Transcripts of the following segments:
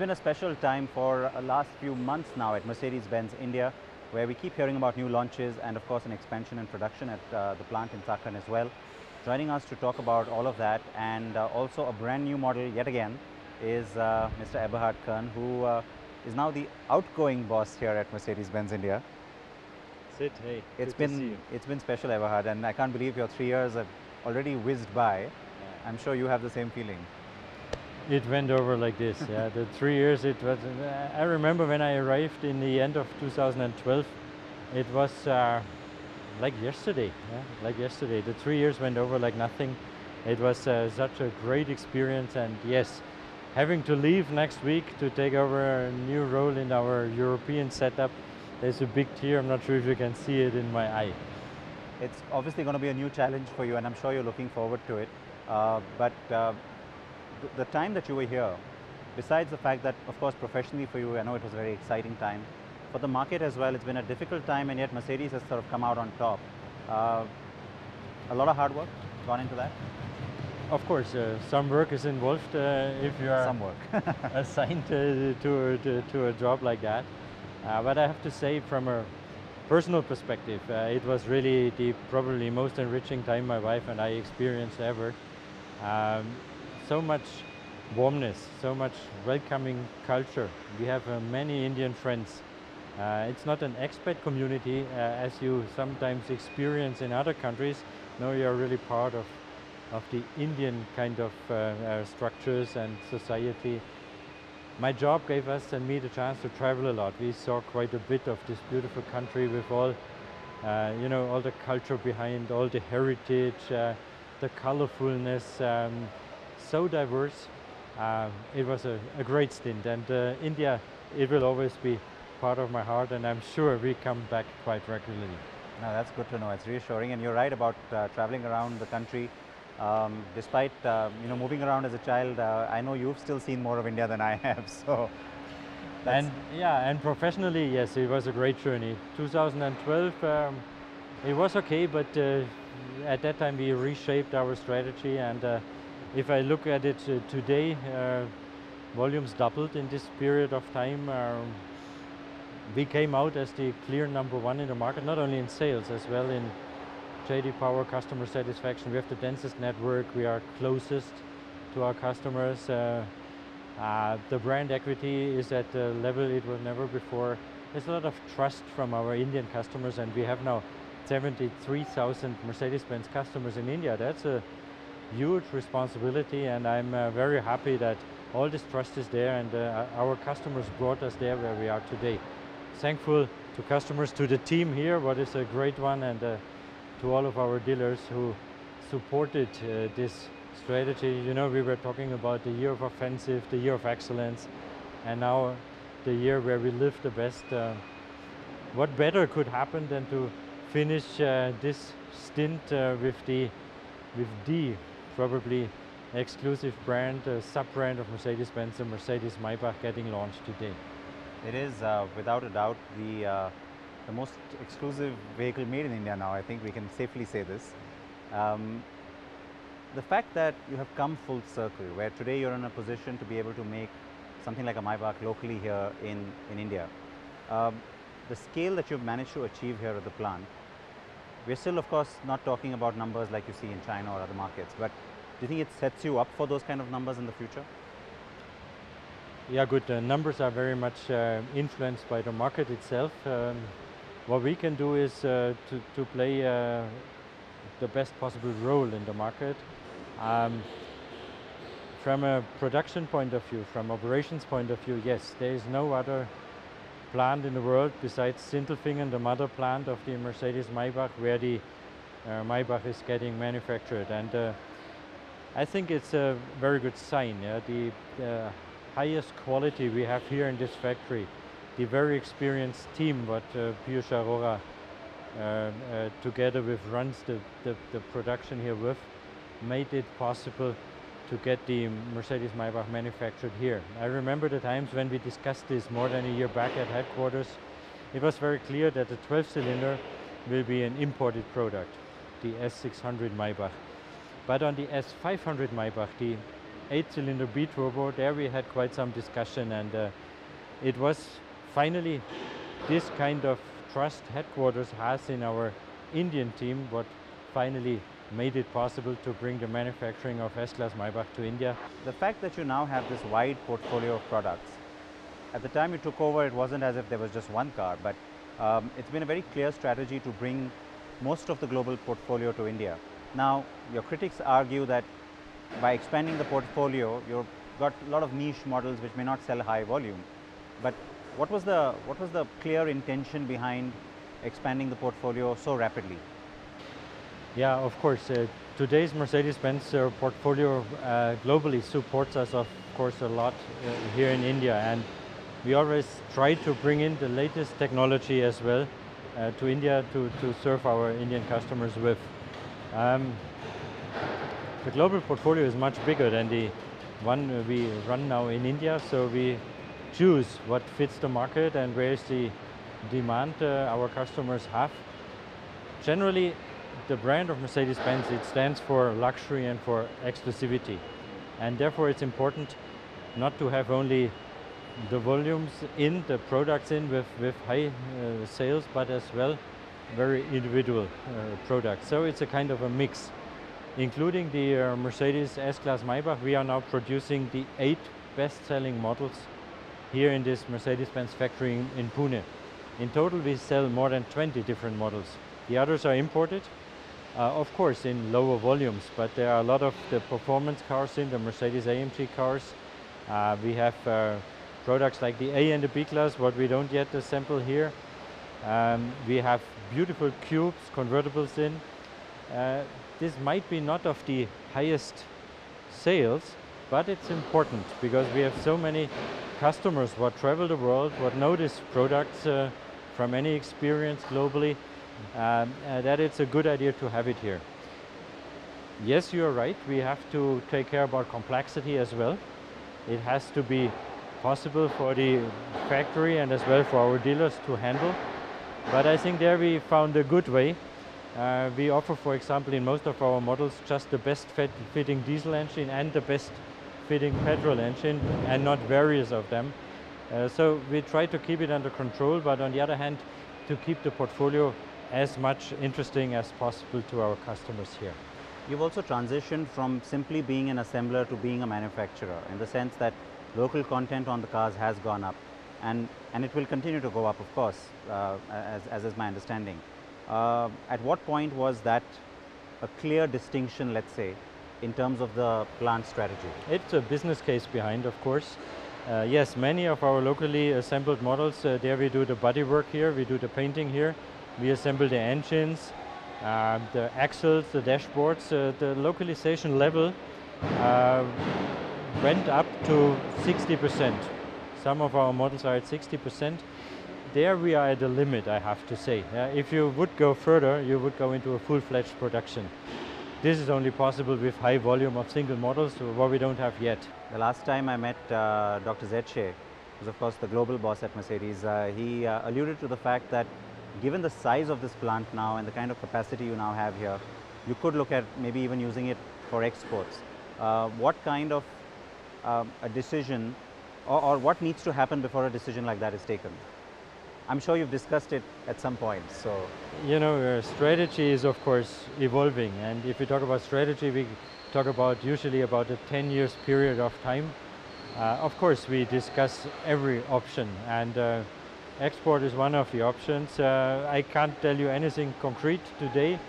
been a special time for the last few months now at Mercedes-Benz India, where we keep hearing about new launches and of course an expansion and production at the plant in Chakan as well. Joining us to talk about all of that and also a brand new model yet again is Mr. Eberhard Kern, who is now the outgoing boss here at Mercedes-Benz India. Sid, hey, It's been special, Eberhard, and I can't believe your 3 years have already whizzed by. Yeah. I'm sure you have the same feeling. It went over like this. Yeah, the 3 years it was. I remember when I arrived in the end of 2012. It was like yesterday. Yeah, like yesterday. The 3 years went over like nothing. It was such a great experience, and yes, having to leave next week to take over a new role in our European setup. There's a big tear. I'm not sure if you can see it in my eye. It's obviously going to be a new challenge for you, and I'm sure you're looking forward to it. But the time that you were here, besides the fact that, of course, professionally for you, I know it was a very exciting time. For the market as well, it's been a difficult time, and yet Mercedes has sort of come out on top. A lot of hard work gone into that? Of course, some work is involved if you are Some work. assigned to a job like that. But I have to say, from a personal perspective, it was really the probably most enriching time my wife and I experienced ever. So much warmness, so much welcoming culture. We have many Indian friends. It's not an expat community as you sometimes experience in other countries. No, you're really part of the Indian kind of structures and society. My job gave us and me the chance to travel a lot. We saw quite a bit of this beautiful country with all, all the culture behind, all the heritage, the colorfulness, so diverse. It was a great stint, and India, it will always be part of my heart, and I'm sure we come back quite regularly. No, that's good to know. It's reassuring, and you're right about traveling around the country. Despite moving around as a child, I know you've still seen more of India than I have. So, and professionally, yes, it was a great journey. 2012, it was okay, but at that time we reshaped our strategy. And if I look at it today, volumes doubled in this period of time. We came out as the clear #1 in the market, not only in sales as well in JD Power customer satisfaction. We have the densest network. We are closest to our customers. The brand equity is at a level it was never before. There's a lot of trust from our Indian customers, and we have now 73,000 Mercedes-Benz customers in India. That's a huge responsibility, and I'm very happy that all this trust is there, and our customers brought us there where we are today. Thankful to customers, to the team here, what is a great one, and to all of our dealers who supported this strategy. You know, we were talking about the year of offensive, the year of excellence, and now the year where we live the best. What better could happen than to finish this stint with the probably exclusive brand, sub-brand of Mercedes-Benz, the Mercedes Maybach, getting launched today. it is without a doubt the most exclusive vehicle made in India now. I think we can safely say this. The fact that you have come full circle, where today you're in a position to be able to make something like a Maybach locally here in India. The scale that you've managed to achieve here at the plant, we're still of course not talking about numbers like you see in China or other markets, but do you think it sets you up for those kind of numbers in the future? Yeah, good. Numbers are very much influenced by the market itself. What we can do is to play the best possible role in the market. From a production point of view, from operations point of view, yes, there is no other plant in the world besides Sindelfingen, the mother plant of the Mercedes Maybach, where the Maybach is getting manufactured. And I think it's a very good sign. Yeah? The highest quality we have here in this factory, the very experienced team what Piyush Arora together with runs the production here with, made it possible to get the Mercedes Maybach manufactured here. I remember the times when we discussed this more than a year back at headquarters. It was very clear that the 12-cylinder will be an imported product, the S600 Maybach. But on the S500 Maybach, the 8-cylinder B-turbo. There we had quite some discussion, and it was finally this kind of trust headquarters has in our Indian team what finally made it possible to bring the manufacturing of S-Class Maybach to India. The fact that you now have this wide portfolio of products, at the time you took over, it wasn't as if there was just one car, but it's been a very clear strategy to bring most of the global portfolio to India. Now, your critics argue that by expanding the portfolio, you've got a lot of niche models which may not sell high volume. But what was the clear intention behind expanding the portfolio so rapidly? Yeah, of course. Today's Mercedes-Benz portfolio globally supports us, of course, a lot here in India, and we always try to bring in the latest technology as well to India to serve our Indian customers with. The global portfolio is much bigger than the one we run now in India, so we choose what fits the market and where is the demand our customers have. Generally, the brand of Mercedes-Benz, it stands for luxury and for exclusivity, and therefore it's important not to have only the volumes in, the products in with high sales, but as well very individual products. So it's a kind of a mix. Including the Mercedes S-Class Maybach, we are now producing the 8 best-selling models here in this Mercedes-Benz factory in Pune. In total, we sell more than 20 different models. The others are imported, of course, in lower volumes, but there are a lot of the performance cars in, the Mercedes-AMG cars. We have products like the A and the B-Class, what we don't yet assemble here. We have beautiful cubes, convertibles in. This might be not of the highest sales, but it's important because we have so many customers what travel the world, what know these products from any experience globally, that it's a good idea to have it here. Yes, you're right, we have to take care about complexity as well. It has to be possible for the factory and as well for our dealers to handle. But I think there we found a good way. We offer, for example, in most of our models just the best fitting diesel engine and the best fitting petrol engine and not various of them. So we try to keep it under control, but on the other hand, to keep the portfolio as much interesting as possible to our customers here. You've also transitioned from simply being an assembler to being a manufacturer, in the sense that local content on the cars has gone up, and it will continue to go up, of course, as is my understanding. At what point was that a clear distinction, let's say, in terms of the plant strategy? It's a business case behind, of course. Yes, many of our locally assembled models, there we do the bodywork here, we do the painting here, we assemble the engines, the axles, the dashboards. The localization level went up to 60%. Some of our models are at 60%. There we are at the limit, I have to say. If you would go further, you would go into a full-fledged production. This is only possible with high volume of single models, what we don't have yet. The last time I met Dr. Zetsche, who's of course the global boss at Mercedes, he alluded to the fact that given the size of this plant now and the kind of capacity you now have here, you could look at maybe even using it for exports. What kind of a decision or what needs to happen before a decision like that is taken? I'm sure you've discussed it at some point, so. You know, strategy is of course evolving, and if we talk about strategy, we talk about usually about a 10 years period of time. Of course, we discuss every option, and export is one of the options. I can't tell you anything concrete today,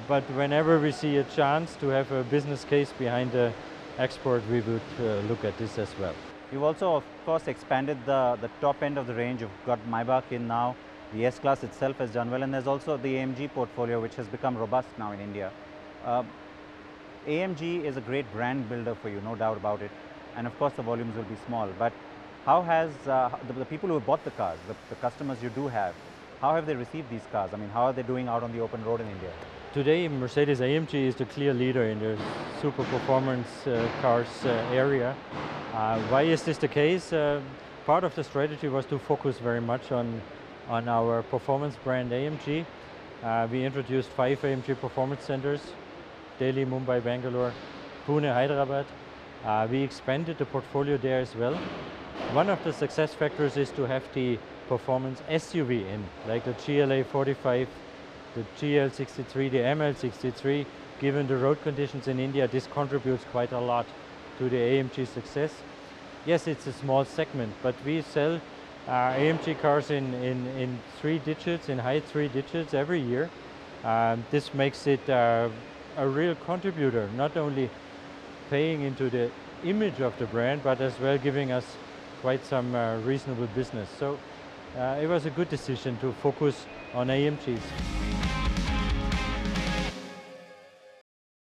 but whenever we see a chance to have a business case behind the export, we would look at this as well. You've also, of course, expanded the top end of the range. You've got Maybach in now. The S-Class itself has done well, and there's also the AMG portfolio, which has become robust now in India. AMG is a great brand builder for you, no doubt about it. And of course, the volumes will be small. But how has the people who have bought the cars, the customers you do have, how have they received these cars? I mean, how are they doing out on the open road in India? Today, Mercedes-AMG is the clear leader in the super performance cars area. Why is this the case? Part of the strategy was to focus very much on our performance brand AMG. We introduced 5 AMG performance centers: Delhi, Mumbai, Bangalore, Pune, Hyderabad. We expanded the portfolio there as well. One of the success factors is to have the performance SUV in, like the GLA 45, the GL63, the ML63. Given the road conditions in India, this contributes quite a lot to the AMG success. Yes, it's a small segment, but we sell AMG cars in 3 digits, in high 3 digits every year. This makes it a real contributor, not only paying into the image of the brand, but as well giving us quite some reasonable business. So it was a good decision to focus on AMGs.